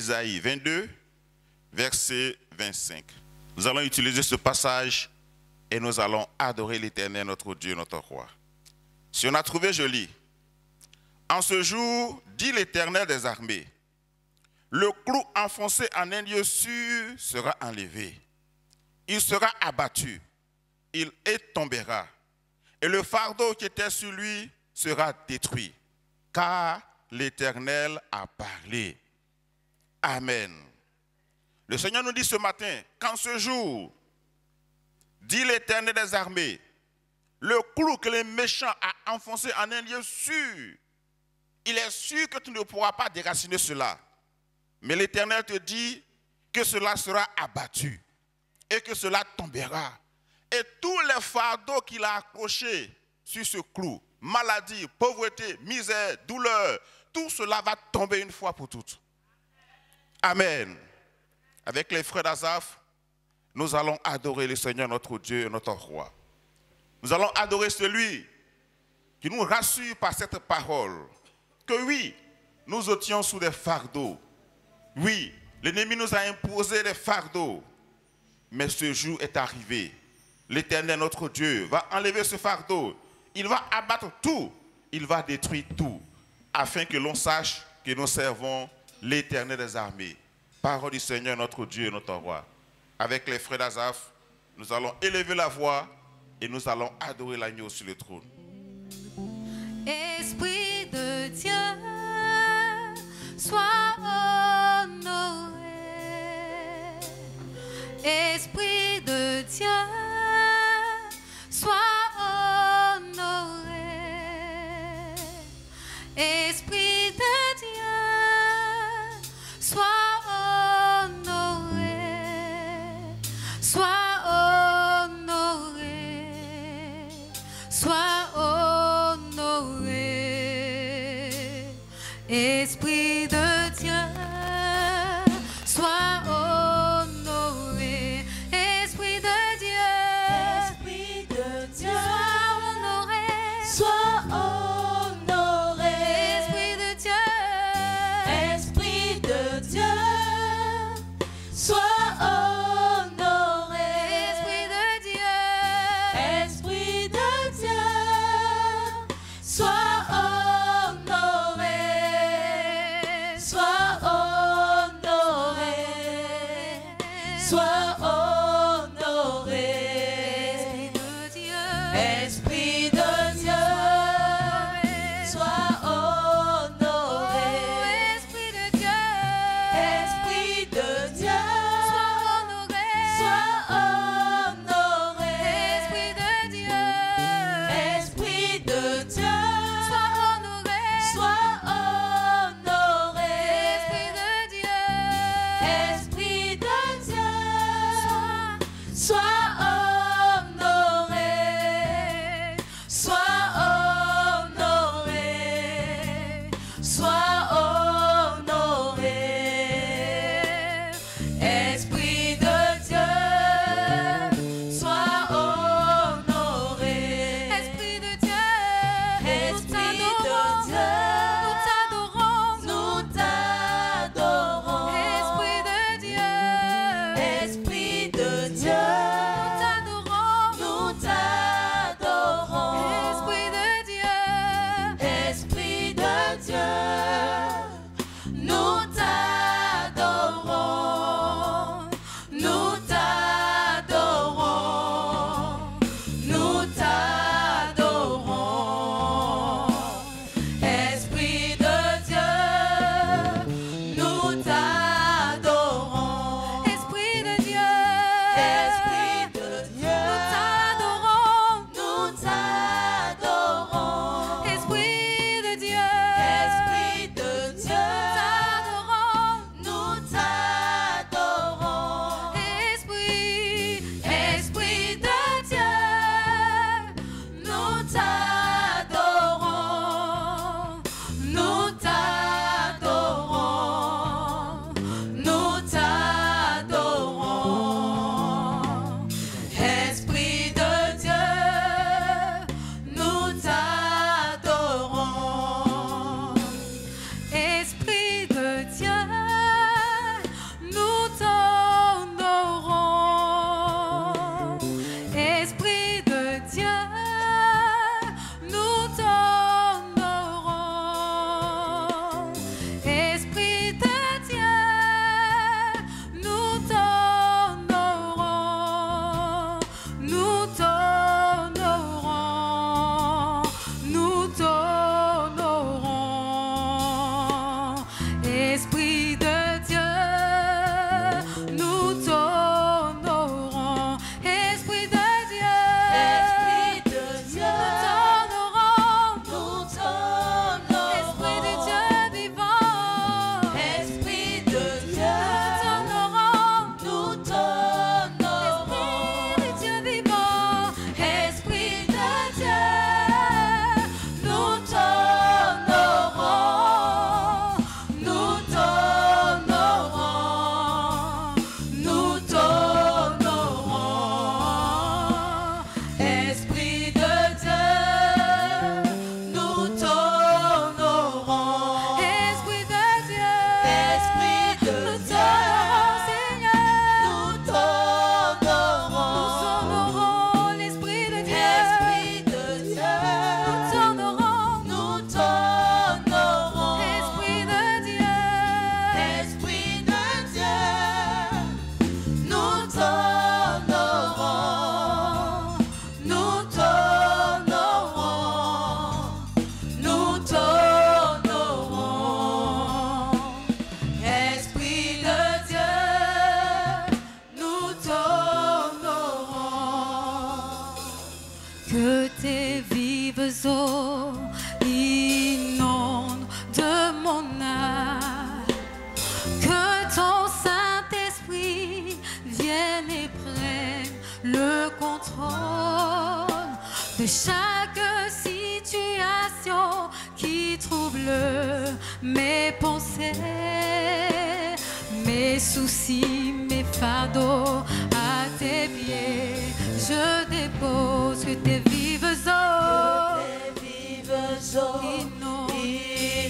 Isaïe 22, verset 25. Nous allons utiliser ce passage et nous allons adorer l'Éternel, notre Dieu, notre roi. Si on a trouvé, je lis. En ce jour, dit l'Éternel des armées, le clou enfoncé en un lieu sûr sera enlevé. Il sera abattu, il tombera, et le fardeau qui était sur lui sera détruit, car l'Éternel a parlé. Amen. Le Seigneur nous dit ce matin qu'en ce jour, dit l'Éternel des armées, le clou que les méchants a enfoncé en un lieu sûr, il est sûr que tu ne pourras pas déraciner cela. Mais l'Éternel te dit que cela sera abattu et que cela tombera. Et tous les fardeaux qu'il a accrochés sur ce clou, maladie, pauvreté, misère, douleur, tout cela va tomber une fois pour toutes. Amen. Avec les frères d'Asaph, nous allons adorer le Seigneur notre Dieu et notre roi. Nous allons adorer celui qui nous rassure par cette parole que oui, nous étions sous des fardeaux. Oui, l'ennemi nous a imposé des fardeaux. Mais ce jour est arrivé. L'Éternel notre Dieu va enlever ce fardeau. Il va abattre tout. Il va détruire tout. Afin que l'on sache que nous servons l'Éternel des armées. Parole du Seigneur notre Dieu et notre roi. Avec les frères d'Asaph, nous allons élever la voix et nous allons adorer l'agneau sur le trône. Esprit de Dieu, sois honoré. Esprit de Dieu, sois honoré. Esprit de Dieu, sois honoré. Sois honoré. Sois honoré. Esprit de Dieu, sois honoré. Esprit de Dieu, Esprit de Dieu, sois honoré. sois honoré. Esprit de Dieu, Esprit de Dieu, sois honoré. Esprit de Dieu, Esprit de Dieu, sois honoré. Sois honoré. Sois honoré. Esprit de Dieu, Esprit de Dieu, sois honoré. Esprit de Dieu, Esprit de Dieu, sois honoré. sois honoré. Esprit de Dieu, Esprit de Dieu, sois honoré. sois honoré. Esprit de Dieu, Esprit de Dieu, sois sois honoré. Que tes vives eaux inondent de mon âme. Que ton Saint-Esprit vienne et prenne le contrôle de chaque situation qui trouble mes pensées, mes soucis, mes fardeaux à tes pieds. Je dépose que tes vives eaux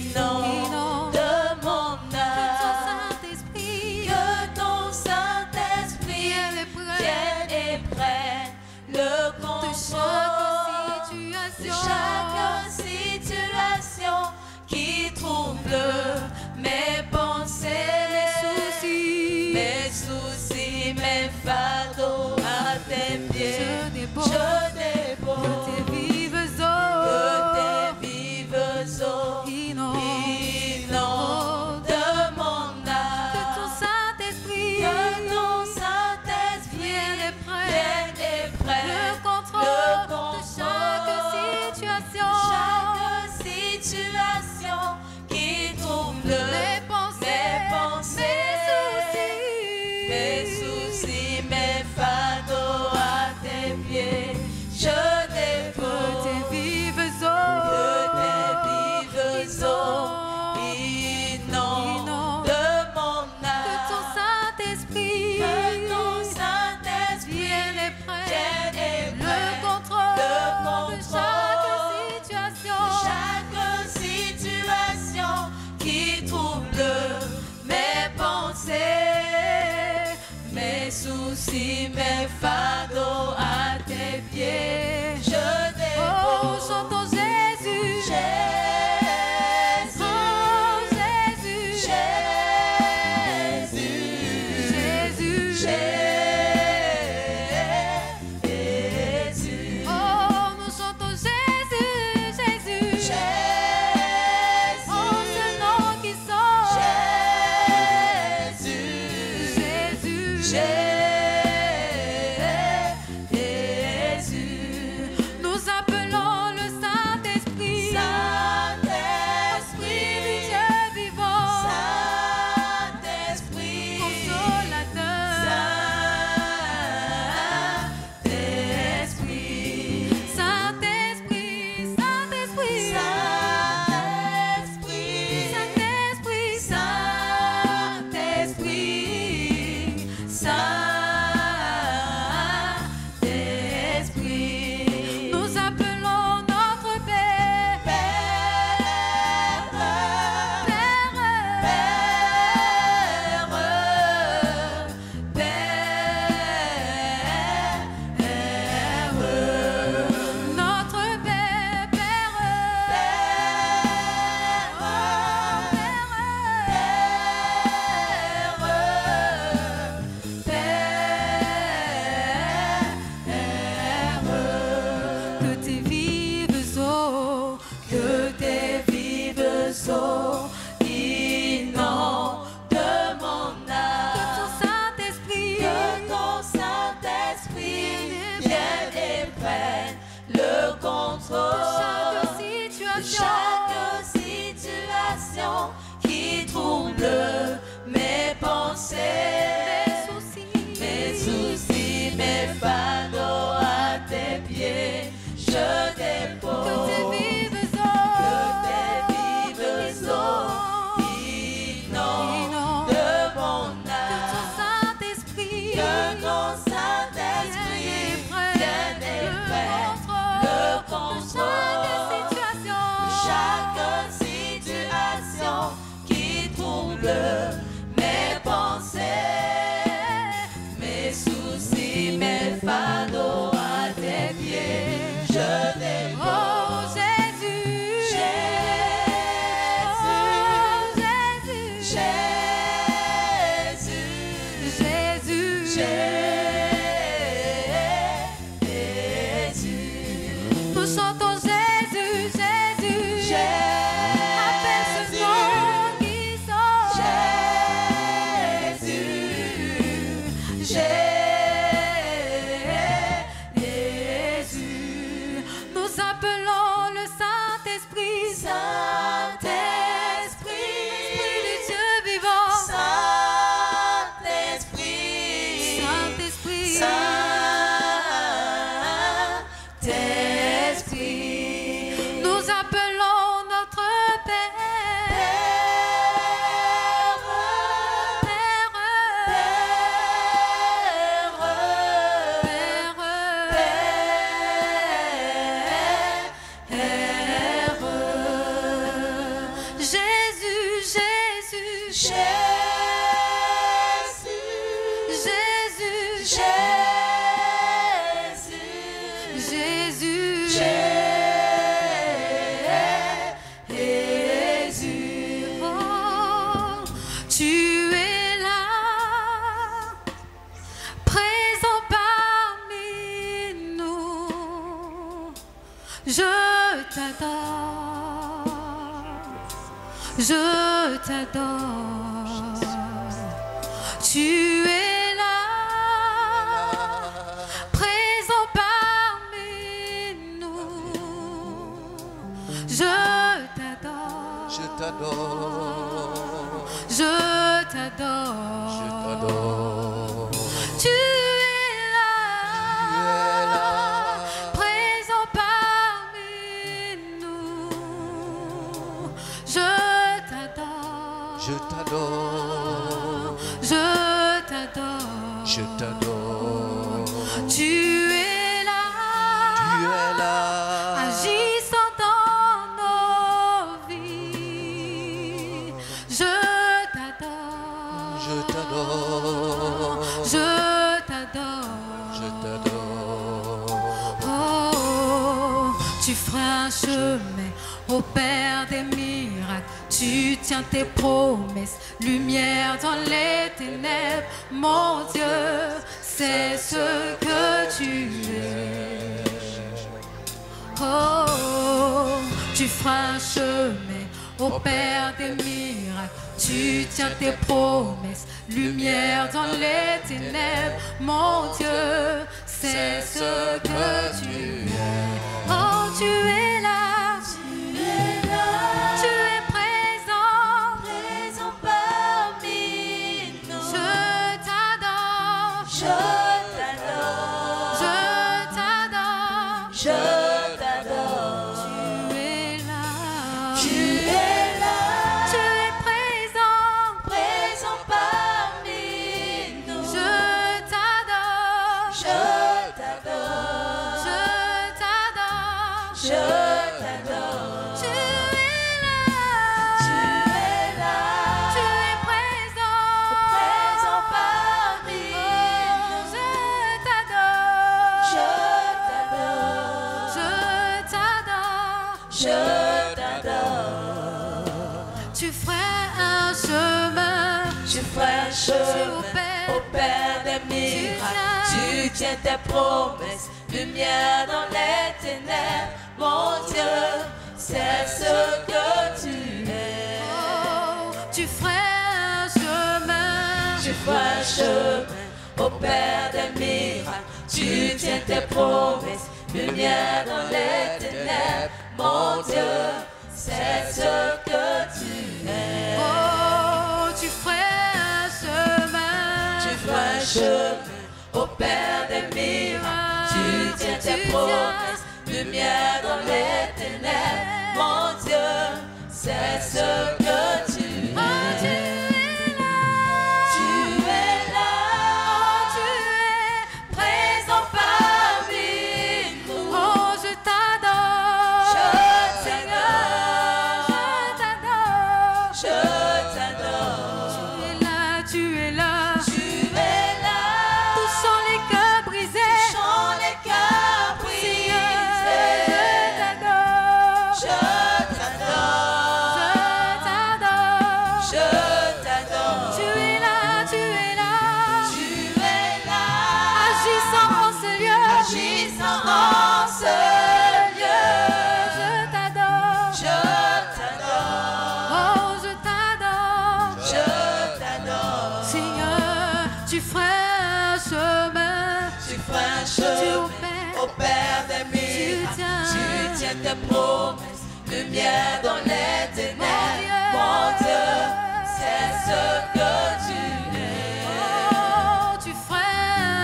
inondent de mon que ton âme. Saint-Esprit Que ton Saint-Esprit vienne et prenne vienne et prenne le de contrôle chaque de situation, chaque situation qui trouble mes pensées, mes soucis, mes fardeaux à tes pieds. Je dépose Je dépose que tes vives que tes eaux vives eaux inondent inondent de mon que âme. ton Saint-Esprit Que ton Saint-Esprit vienne et prenne vienne et prenne le contrôle de chaque situation, qui trouble mes pensées, mes soucis, mes fardeaux à tes pieds. Je que dépose tes vives que tes vives eaux inondent de mon que ton âme. Saint-Esprit Que ton Saint-Esprit vienne et prenne vienne et le prenne contrôle le de chaque situation qui trouble mes pensées, mes soucis, mes fardeaux à tes pieds. Je Oh, dépose chantons Jésus, Jésus, oh Jésus, Jésus, Jésus, Jésus. oh nous chantons Jésus, Jésus, oh ce nom qui sauve, Jésus, nous appelons le Saint-Esprit, Esprit du Dieu vivant, consolateur, Saint-Esprit, Saint-Esprit, Saint-Esprit, Saint-Esprit. nous appelons notre Père, notre Père, que tes vives eaux, Que tes vives eaux inondent de mon que âme. ton Saint-Esprit Que ton Saint-Esprit vienne et prenne le contrôle chaque de situation, chaque situation qui trouble mes pensées, mes soucis, mes fardeaux à tes pieds. Je que dépose tes vives que eaux tes vives eaux inondent de mon que ton âme. Saint-Esprit Que ton Saint-Esprit vienne et prenne le contrôle de chaque situation, chaque situation qui trouble mes pensées, mes soucis, mes fardeaux à tes pieds. Je dépose oh Jésus, Jésus, Jésus, Jésus, Jésus. nous chantons Jésus, Jésus, appelle ce nom qui sauve, Jésus, Jésus. Jésus, Jésus, oh, tu es là, présent parmi nous. Je t'adore, je t'adore. Tu es là, présent parmi nous. Je t'adore, Je t'adore, je je t'adore. t'adore. Tu es là, présent parmi nous. Je t'adore, Je t'adore, je t'adore. je t'adore. Tu es là, Tu es là, agissant dans nos vies. Je t'adore, je t'adore, je t'adore. je t'adore. Oh, tu feras un chemin au Père des miracles. Tu tiens tes promesses, lumière dans les ténèbres. Mon Dieu, c'est ce que tu es. Oh, tu feras un chemin au Père des miracles. Tu tiens tes promesses, lumière dans les ténèbres. Mon Dieu, c'est ce que tu es. Oh, tu es là, tu es présent, présent parmi nous. je t'adore, Je t'adore, je t'adore. je t'adore. Tu es là, Tu es là, tu es présent, présent parmi nous. je t'adore, Je t'adore, je t'adore. je t'adore. Tu es là, Tu es là, tu es présent, présent parmi oh, nous. je t'adore, Je t'adore, je t'adore. je t'adore. Tu ferais un chemin, Tu ferais un chemin au Père des miracles. Tu tiens tes promesses, lumière dans les ténèbres. Mon Dieu, c'est ce que tu es. oh, tu ferais un chemin, Tu ferais un chemin au Père des miracles. Tu tiens tes promesses, lumière dans les ténèbres. Mon Dieu, c'est ce que tu es. oh, tu ferais un chemin, Tu ferais un chemin au Père des miracles. Tu tiens tes promesses, lumière dans les ténèbres. Mon Dieu, c'est ce que tu es. oh, tu es là, Tu es là, oh, tu es présent parmi nous. oh, je t'adore, Je Seigneur, t'adore, je t'adore. je t'adore. Tu es là, Tu es là, touchant les cœurs brisés. touchant les cœurs Seigneur, brisés. je t'adore, Je t'adore, je t'adore. je t'adore. Tu es là, tu es là, Tu es là, agissant en ce lieu. agissant en ce lieu. Je t'adore, Je t'adore, oh, je t'adore. je t'adore. Seigneur, tu ferais un chemin, Tu ferais un tu chemin opères, au Père des miracles. Tu tiens tes promesses, lumière dans les ténèbres. Mon Dieu, c'est ce que tu es. oh, tu ferais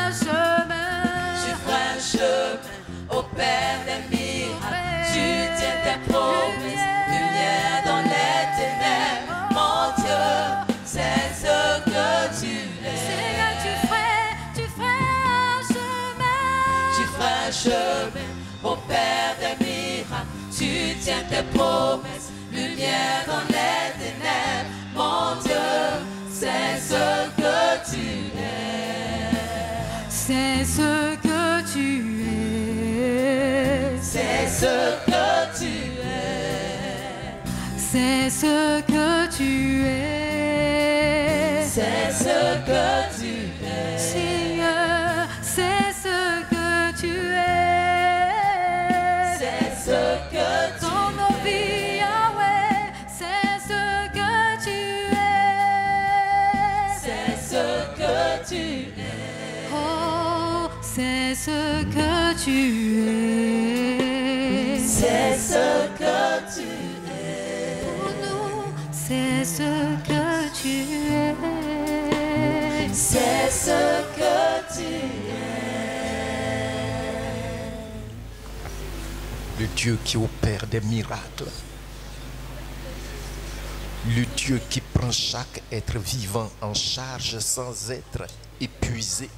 un chemin, Tu ferais un chemin au Père des miracles. Tu tiens tes promesses, lumière dans les ténèbres. Mon Dieu, c'est ce que tu es. Seigneur, tu ferais un chemin, Tu ferais un chemin au Père des miracles. Tu tiens tes promesses, lumière dans les ténèbres. Mon Dieu, c'est ce que tu es. c'est ce que tu es. ce que tu es. C'est ce que tu es. C'est ce que tu es. Seigneur, c'est ce que tu es. C'est ce que tu es. Dans nos vies, Yahweh, c'est ce que tu es. C'est ce que tu es. Oh, c'est ce que tu es. C'est ce que tu es. Pour nous, c'est ce que tu es. C'est ce que tu es. Le Dieu qui opère des miracles. Le Dieu qui prend chaque être vivant en charge sans être épuisé.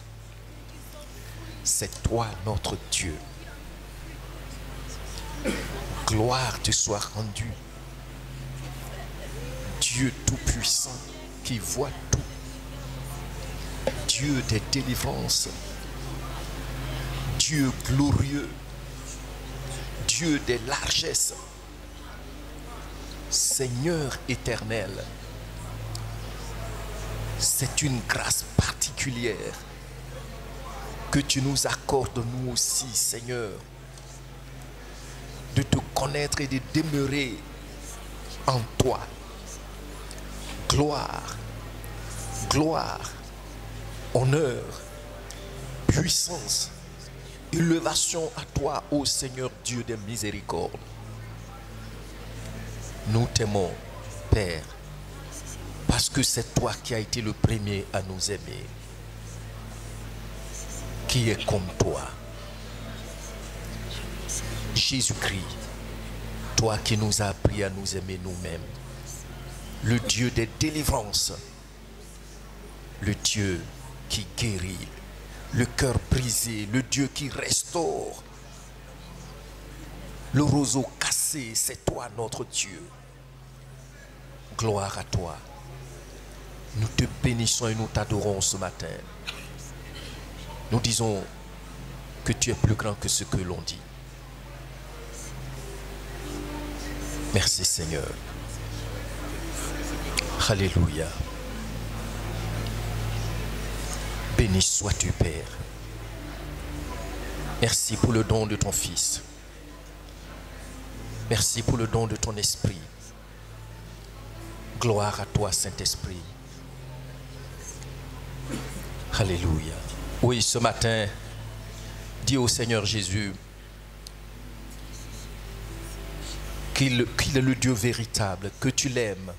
C'est toi notre Dieu. Gloire te soit rendue. Dieu tout-puissant qui voit tout. Dieu des délivrances. Dieu glorieux. Dieu des largesses. Seigneur éternel, c'est une grâce particulière que tu nous accordes nous aussi, Seigneur, de te connaître et de demeurer en toi. Gloire, gloire, honneur, puissance, élévation à toi, ô Seigneur Dieu des miséricordes. Nous t'aimons, Père, parce que c'est toi qui as été le premier à nous aimer. Qui est comme toi? Jésus-Christ, toi qui nous as appris à nous aimer nous-mêmes. Le Dieu des délivrances, le Dieu qui guérit, le cœur brisé, le Dieu qui restaure. Le roseau cassé, c'est toi notre Dieu. Gloire à toi. Nous te bénissons et nous t'adorons ce matin. Nous disons que tu es plus grand que ce que l'on dit. Merci Seigneur. Alléluia. Béni sois-tu Père. Merci pour le don de ton Fils. Merci pour le don de ton Esprit. Gloire à toi, Saint-Esprit. Alléluia. Oui, ce matin, dis au Seigneur Jésus qu'il est le Dieu véritable, que tu l'aimes.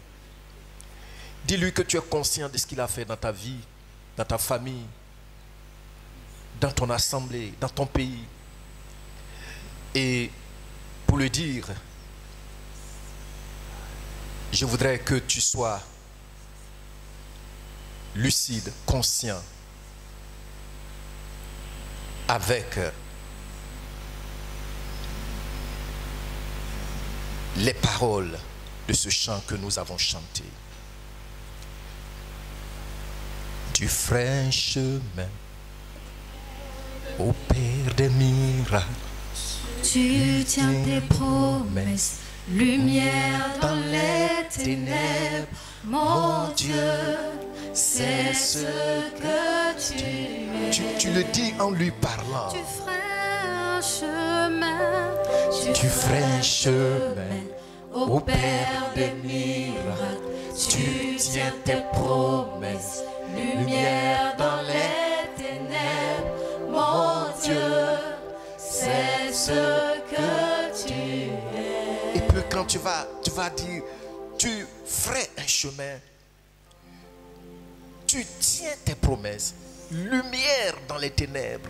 Dis-lui que tu es conscient de ce qu'il a fait dans ta vie, dans ta famille, dans ton assemblée, dans ton pays. Et pour le dire, je voudrais que tu sois lucide, conscient, avec les paroles de ce chant que nous avons chanté. Tu ferais un chemin au Père des miracles. Tu tiens tes promesses, lumière dans les ténèbres. Mon Dieu, c'est ce que tu es. Tu le dis en lui parlant. Tu ferais un chemin. Tu ferais un chemin au Père des miracles. Tu tiens tes promesses, Lumière dans les ténèbres, mon Dieu, c'est ce que tu es. Et puis quand tu vas dire, tu ferais un chemin, tu tiens tes promesses, lumière dans les ténèbres.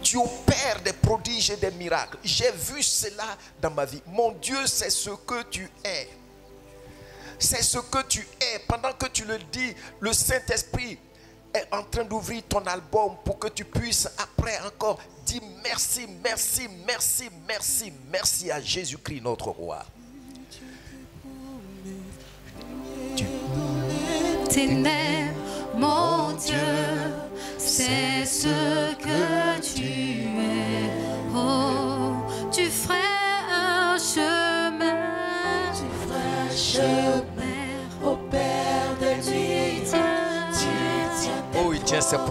Tu opères des prodiges et des miracles. J'ai vu cela dans ma vie. Mon Dieu, c'est ce que tu es. C'est ce que tu es. Pendant que tu le dis, le Saint-Esprit est en train d'ouvrir ton album pour que tu puisses après encore dire merci, merci, merci, merci, merci à Jésus-Christ notre roi. Ténèbres, mon Dieu, c'est ce que tu es. Oh,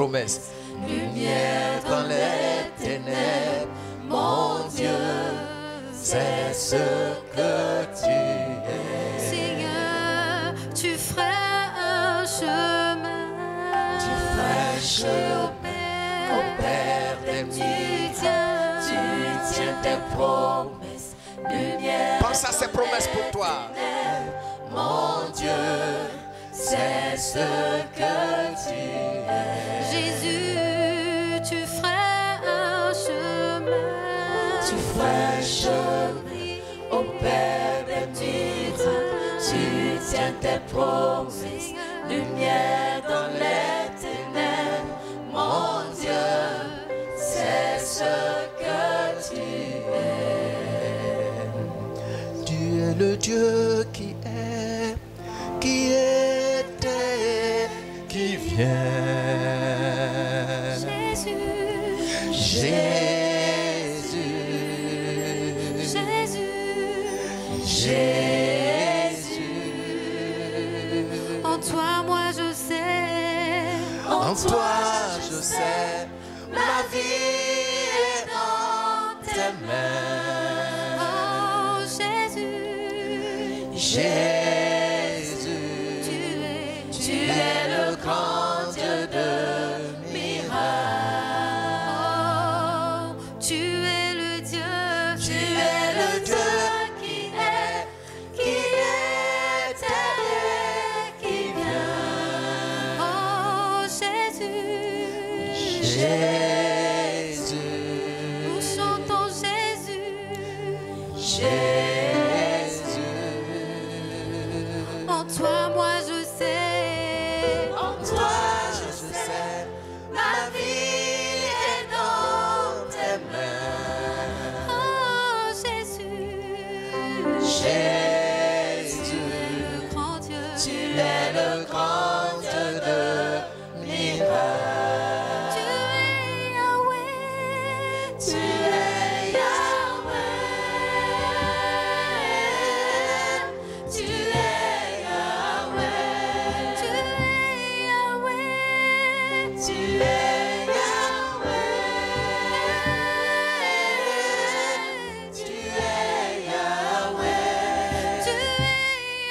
promesse. Lumière dans les ténèbres, mon Dieu, c'est ce que tu es. Seigneur, tu ferais un chemin. Tu ferais un chemin au Père des miracles. Tu tiens tes promesses. Lumière. Pense à ces promesses pour toi. Mon Dieu, c'est ce que tu es. Jésus, tu ferais un chemin. Tu ferais un chemin au Père des miracles. Tu tiens tes promesses. Lumière dans les ténèbres. Mon Dieu, c'est ce que tu es. Tu es le Dieu qui était, qui vient. Jésus, Jésus, Jésus. En toi, moi je sais. En toi je sais, ma vie est dans tes mains. Oh Jésus, Jésus, Tu es le grand Dieu de miracles. oh, tu es le Dieu, Tu es le Dieu qui était et qui vient. oh Jésus, Jésus, nous chantons Jésus. En toi, moi je sais. En toi je sais, ma vie est dans tes mains. Oh Jésus, Jésus, le grand Dieu. tu es le grand Dieu de miracles. Tu es Yahweh. Tu es Yahweh. Tu es Yahweh. Tu es Yahweh. Tu es Yahweh. Tu es Yahweh. Tu es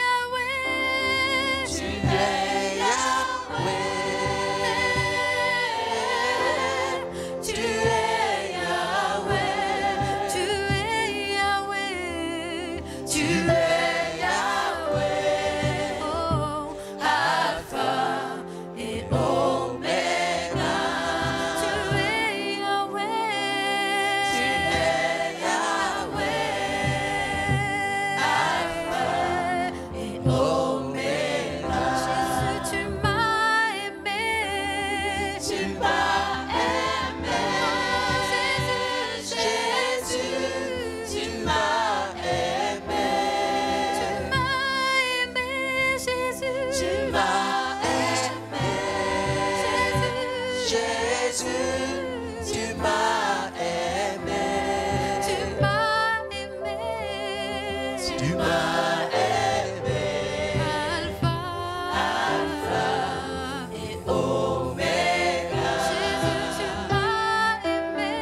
Yahweh. Tu es Yahweh. Tu es Yahweh. Tu es Yahweh. Tu es Yahweh. oh, Alpha et Oméga. tu es Yahweh. Tu es Yahweh. Alpha et Oméga. Jésus, tu m'as aimé. Tu m'as aimé. Jésus, tu m'as aimé. Tu m'as aimé, Jésus. Tu m'as aimé. Jésus, tu m'as aimé. Tu m'as aimé. tu m'as aimé. Alpha Et Oméga. Jésus, tu m'as aimé.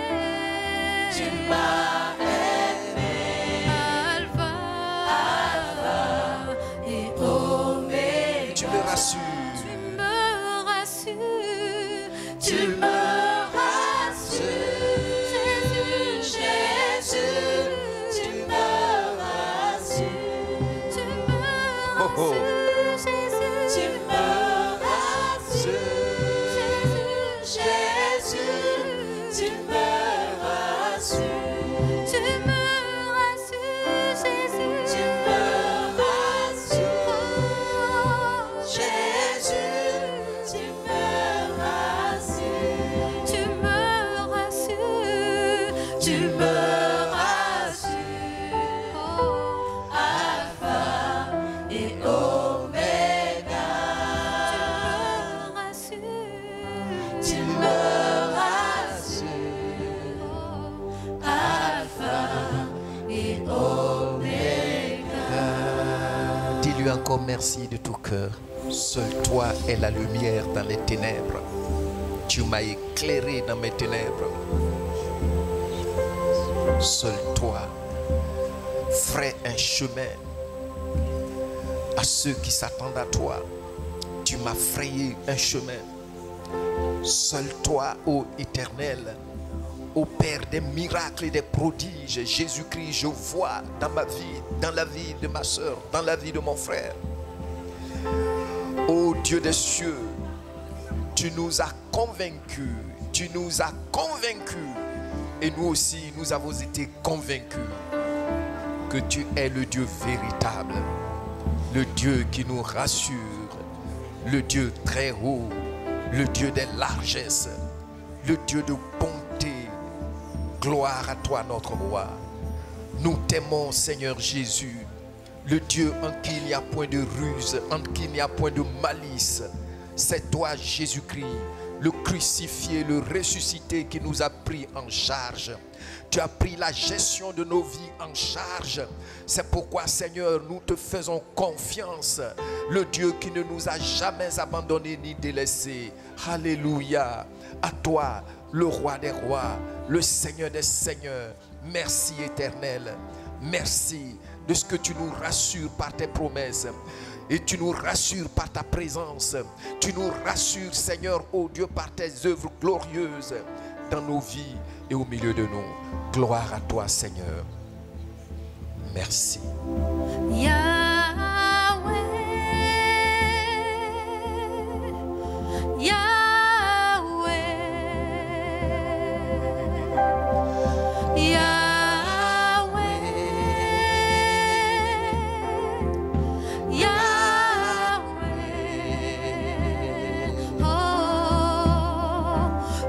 Tu m'as aimé. Alpha et Oméga. Tu me rassures. Tu me rassures. Tu me rassures. Jésus, tu me rassures. Tu me Oh, oh. rassures, Jésus. Tu me rassures. Jésus, tu me rassures. Tu me rassures, Jésus. Tu me rassures. Jésus, tu me rassures. Tu me rassures. Tu me rassures. Oh, Alpha et Oméga. tu me rassures. Tu me rassures. Alpha et Oméga. Dis-lui encore merci de tout cœur. Seul toi est la lumière dans les ténèbres. Tu m'as éclairé dans mes ténèbres. Seul toi ferais un chemin à ceux qui s'attendent à toi. Tu m'as frayé un chemin. Seul toi, ô Éternel, ô Père des miracles et des prodiges, Jésus-Christ, je vois dans ma vie, dans la vie de ma soeur, dans la vie de mon frère. Ô Dieu des cieux, tu nous as convaincus, tu nous as convaincus, et nous aussi, nous avons été convaincus que tu es le Dieu véritable, le Dieu qui nous rassure, le Dieu très haut, le Dieu des largesses, le Dieu de bonté. Gloire à toi, notre roi. Nous t'aimons, Seigneur Jésus, le Dieu en qui il n'y a point de ruse, en qui il n'y a point de malice. C'est toi, Jésus-Christ, le crucifié, le ressuscité, qui nous a pris en charge. Tu as pris la gestion de nos vies en charge. C'est pourquoi, Seigneur, nous te faisons confiance. Le Dieu qui ne nous a jamais abandonnés ni délaissés. Alléluia. À toi, le roi des rois, le Seigneur des seigneurs. Merci, Éternel. Merci de ce que tu nous rassures par tes promesses. Et tu nous rassures par ta présence. Tu nous rassures, Seigneur, ô Dieu, par tes œuvres glorieuses dans nos vies et au milieu de nous. Gloire à toi, Seigneur. Merci. Yahweh, Yahweh, Yahweh, Yahweh. Oh,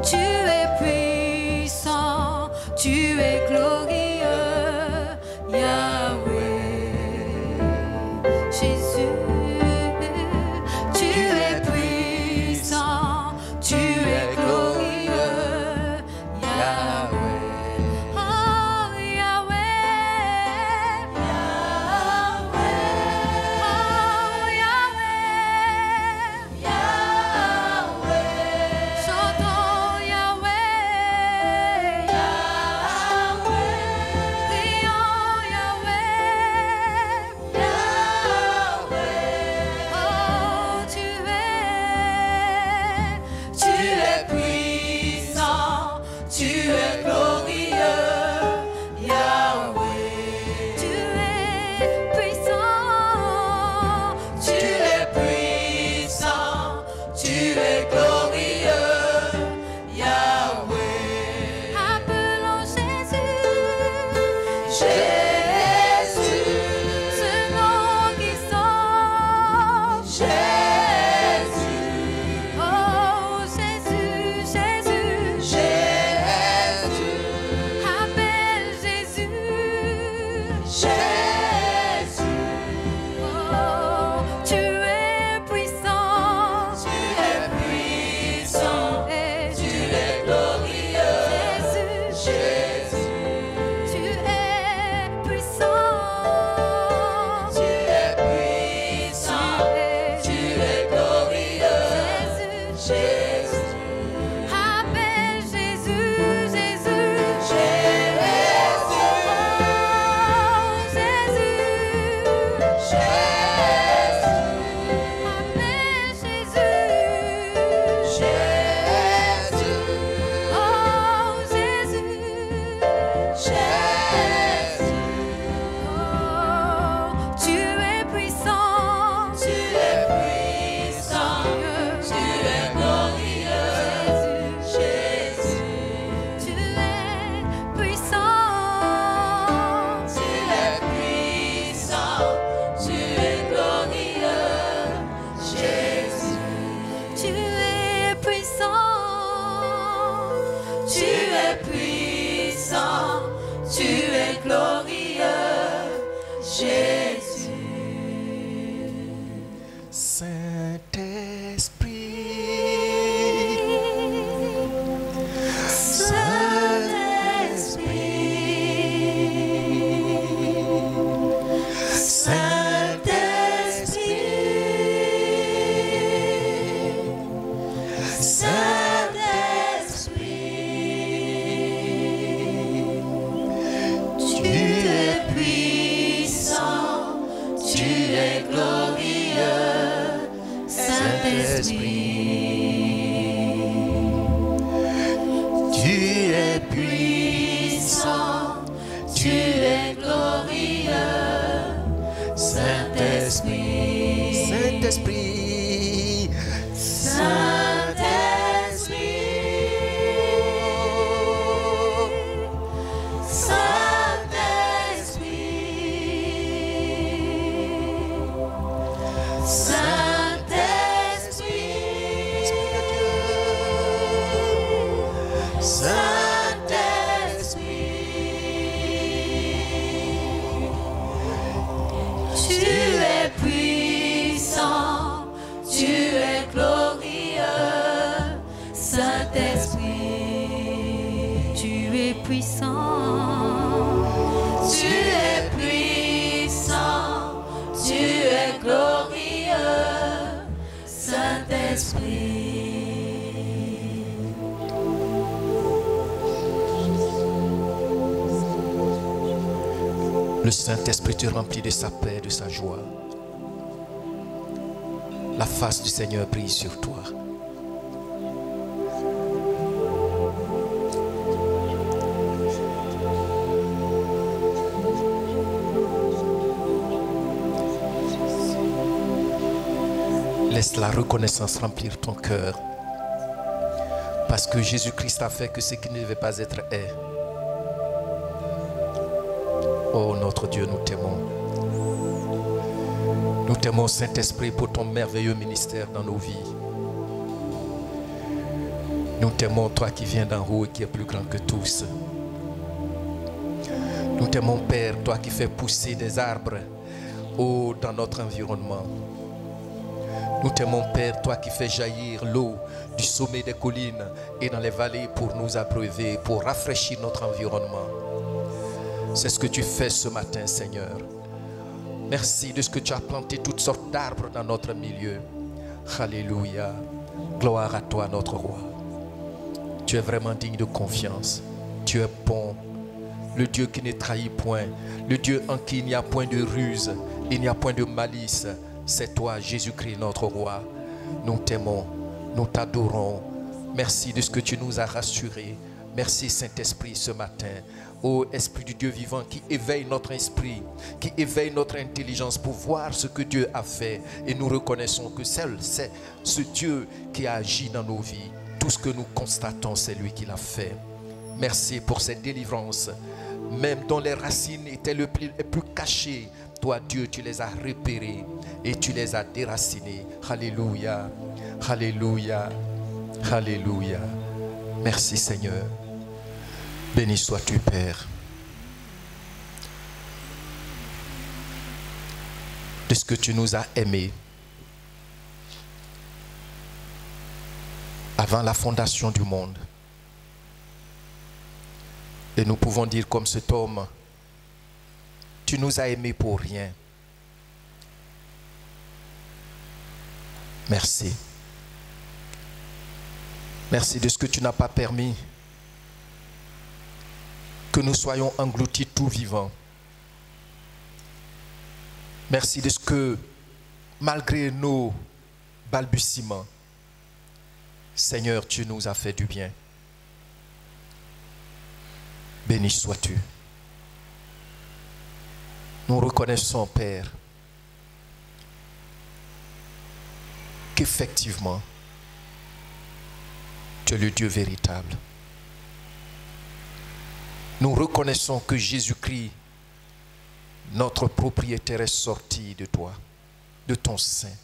tu es puissant, tu es glorieux, Yahweh. Jésus, tu es puissant, tu es glorieux, Yahweh. Oh, Yahweh, Yahweh, oh, Yahweh, Yahweh. Chantons Yahweh, Yahweh, prions Yahweh, Yahweh. Oh, tu es puissant, tu es glorieux, Yahweh. Tu es puissant, tu es puissant, tu es glorieux, Yahweh. Appelons Jésus, Jésus, ce nom qui sauve, Jésus. Oh, Jésus, Jésus, Jésus. Appelle Jésus, Jésus. Oh, tu es puissant, tu es puissant, et tu es glorieux, Jésus, Jésus. Tu es puissant, tu es puissant, et tu es glorieux, Jésus, Jésus. Appelle Jésus, Jésus, Jésus. Oh, Jésus, Jésus. Appelle Jésus, Jésus. Oh, Jésus, Jésus. Oh, tu es puissant, tu es puissant, tu es glorieux, Jésus, Jésus. Tu es puissant, tu es puissant, tu es glorieux, Jésus. Tu es puissant, tu es puissant, tu es glorieux, Jésus. Saint-Esprit, Saint-Esprit, Saint-Esprit, tu es glorieux, Saint-Esprit, Saint-Esprit, le Saint-Esprit te remplit de sa paix, de sa joie. La face du Seigneur brille sur toi. Laisse la reconnaissance remplir ton cœur. Parce que Jésus-Christ a fait que ce qui ne devait pas être est. Oh notre Dieu, nous t'aimons. Nous t'aimons, Saint-Esprit, pour ton merveilleux ministère dans nos vies. Nous t'aimons, toi qui viens d'en haut et qui es plus grand que tous. Nous t'aimons, Père, toi qui fais pousser des arbres dans notre environnement. Nous t'aimons, Père, toi qui fais jaillir l'eau du sommet des collines et dans les vallées pour nous abreuver, pour rafraîchir notre environnement. C'est ce que tu fais ce matin, Seigneur. Merci de ce que tu as planté toutes sortes d'arbres dans notre milieu. Alléluia. Gloire à toi, notre roi. Tu es vraiment digne de confiance. Tu es bon. Le Dieu qui ne trahit point. Le Dieu en qui il n'y a point de ruse. Il n'y a point de malice. C'est toi, Jésus-Christ, notre roi. Nous t'aimons. Nous t'adorons. Merci de ce que tu nous as rassurés. Merci, Saint-Esprit, ce matin. Ô Esprit du Dieu vivant qui éveille notre esprit, qui éveille notre intelligence pour voir ce que Dieu a fait. Et nous reconnaissons que seul c'est ce Dieu qui a agi dans nos vies. Tout ce que nous constatons, c'est lui qui l'a fait. Merci pour cette délivrance. Même dont les racines étaient les plus cachées, toi Dieu, tu les as repérées et tu les as déracinées. Alléluia, alléluia, alléluia. Merci Seigneur. Béni sois-tu, Père, de ce que tu nous as aimés avant la fondation du monde. Et nous pouvons dire comme cet homme, tu nous as aimés pour rien. Merci. Merci de ce que tu n'as pas permis que nous soyons engloutis tout vivants. Merci de ce que, malgré nos balbutiements, Seigneur, tu nous as fait du bien. Béni sois-tu. Nous reconnaissons, Père, qu'effectivement, tu es le Dieu véritable. Nous reconnaissons que Jésus-Christ, notre propriétaire, est sorti de toi, de ton sein.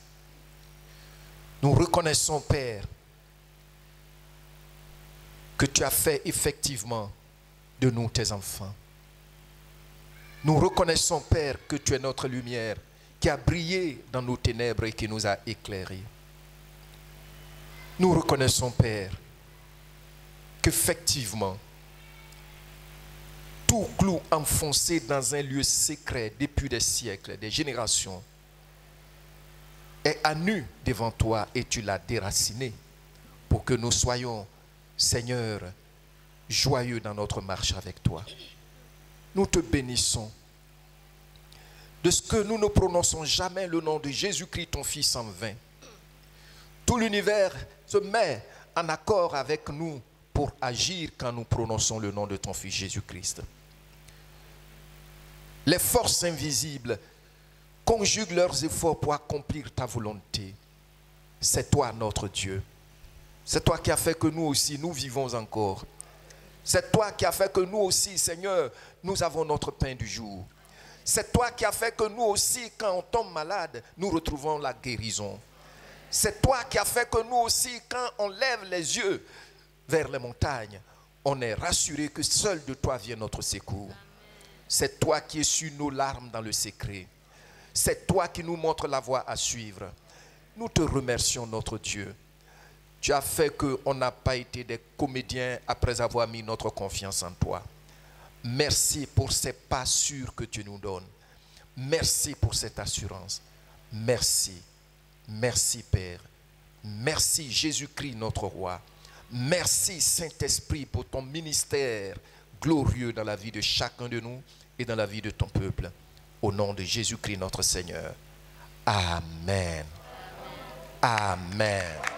Nous reconnaissons, Père, que tu as fait effectivement de nous tes enfants. Nous reconnaissons, Père, que tu es notre lumière qui a brillé dans nos ténèbres et qui nous a éclairés. Nous reconnaissons, Père, qu'effectivement, tout clou enfoncé dans un lieu secret depuis des siècles, des générations, est à nu devant toi et tu l'as déraciné pour que nous soyons, Seigneur, joyeux dans notre marche avec toi. Nous te bénissons de ce que nous ne prononçons jamais le nom de Jésus-Christ, ton Fils, en vain. Tout l'univers se met en accord avec nous pour agir quand nous prononçons le nom de ton Fils Jésus-Christ. Les forces invisibles conjuguent leurs efforts pour accomplir ta volonté. C'est toi notre Dieu. C'est toi qui as fait que nous aussi, nous vivons encore. C'est toi qui as fait que nous aussi, Seigneur, nous avons notre pain du jour. C'est toi qui as fait que nous aussi, quand on tombe malade, nous retrouvons la guérison. C'est toi qui as fait que nous aussi, quand on lève les yeux vers les montagnes, on est rassuré que seul de toi vient notre secours. C'est toi qui essuies nos larmes dans le secret. C'est toi qui nous montres la voie à suivre. Nous te remercions, notre Dieu. Tu as fait qu'on n'a pas été des comédiens après avoir mis notre confiance en toi. Merci pour ces pas sûrs que tu nous donnes. Merci pour cette assurance. Merci. Merci, Père. Merci, Jésus-Christ, notre roi. Merci, Saint-Esprit, pour ton ministère glorieux dans la vie de chacun de nous et dans la vie de ton peuple. Au nom de Jésus-Christ, notre Seigneur. Amen. Amen.